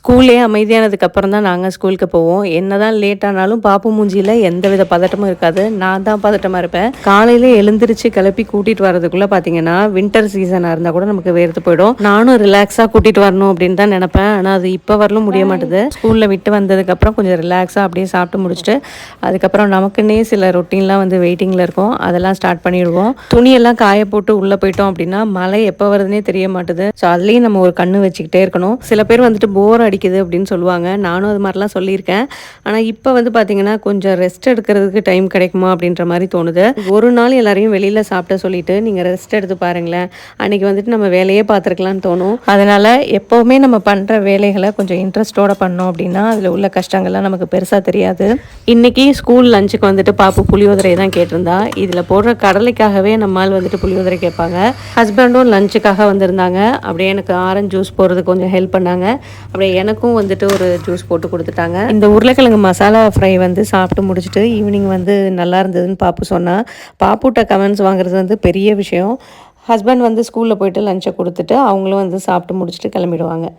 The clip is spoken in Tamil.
ஸ்கூல்லே அமைதியானதுக்கு அப்புறம் தான் நாங்கள் ஸ்கூலுக்கு போவோம். என்னதான் லேட் ஆனாலும் பாப்பு மூஞ்சியில் எந்தவித பதட்டமும் இருக்காது. நான் தான் பதட்டமாக இருப்பேன். காலையில் எழுந்திரிச்சு கிளப்பி கூட்டிகிட்டு வரதுக்குள்ளே பார்த்தீங்கன்னா வின்டர் சீசனாக இருந்தால் கூட நமக்கு வேர்த்து போயிடும். நானும் ரிலாக்ஸாக கூட்டிகிட்டு வரணும் அப்படின்னு தான் நினப்பேன். ஆனால் அது இப்போ வரலும் முடிய மாட்டேது. ஸ்கூலில் விட்டு வந்ததுக்கப்புறம் கொஞ்சம் ரிலாக்ஸாக அப்படியே சாப்பிட்டு முடிச்சுட்டு அதுக்கப்புறம் நமக்குன்னே சில ரொட்டீன்லாம் வந்து வெயிட்டிங்கில் இருக்கும். அதெல்லாம் ஸ்டார்ட் பண்ணிவிடுவோம். துணியெல்லாம் காய போட்டு உள்ளே போயிட்டோம் அப்படின்னா மழை எப்போ வருதுன்னே தெரிய மாட்டுது. ஸோ அதுலேயும் நம்ம ஒரு கண்ணு வச்சுக்கிட்டே இருக்கணும். சில பேர் வந்துட்டு போர் அடிக்குது அப்படின்னு சொல்லுவாங்க. நானும் அது மாதிரிலாம் சொல்லியிருக்கேன். ஆனால் இப்போ வந்து பார்த்தீங்கன்னா கொஞ்சம் ரெஸ்ட் எடுக்கிறதுக்கு டைம் கிடைக்குமா அப்படின்ற மாதிரி தோணுது. ஒரு நாள் எல்லாரையும் வெளியில் சாப்பிட சொல்லிட்டு நீங்கள் ரெஸ்ட் எடுத்து பாருங்களேன், அன்றைக்கி வந்துட்டு நம்ம வேலையே பார்த்துருக்கலான்னு தோணும். அதனால் எப்போவுமே நம்ம பண்ணுற வேலைகளை கொஞ்சம் இன்ட்ரெஸ்ட்டோடு பண்ணோம் அப்படின்னா அதில் உள்ள கஷ்டங்கள்லாம் நமக்கு பெருசாக தெரியாது. இன்றைக்கி ஸ்கூல் லஞ்சுக்கு வந்துட்டு பாப்பு புளியோதரை தான் கேட்டிருந்தா. இதில் போடுற கடலைக்காகவே நம்மால் வந்துட்டு புளியோதரை கேட்பாங்க. ஹஸ்பண்டும் லஞ்சுக்காக வந்திருந்தாங்க. அப்படியே எனக்கு ஆரஞ்சு ஜூஸ் போடுறதுக்கு கொஞ்சம் ஹெல்ப் பண்ணாங்க. அப்படியே எனக்கும் வந்துட்டு ஒரு ஜூஸ் போட்டு கொடுத்துட்டாங்க. இந்த உருளைக்கிழங்கு மசாலா ஃப்ரை வந்து சாப்பிட்டு முடிச்சுட்டு ஈவினிங் வந்து நல்லா இருந்ததுன்னு பாப்பு சொன்னால், பாப்புட்ட கமெண்ட்ஸ் வாங்குறது வந்து பெரிய விஷயம். ஹஸ்பண்ட் வந்து ஸ்கூலில் போயிட்டு லஞ்சை கொடுத்துட்டு அவங்களும் வந்து சாப்பிட்டு முடிச்சுட்டு கிளம்பிடுவாங்க.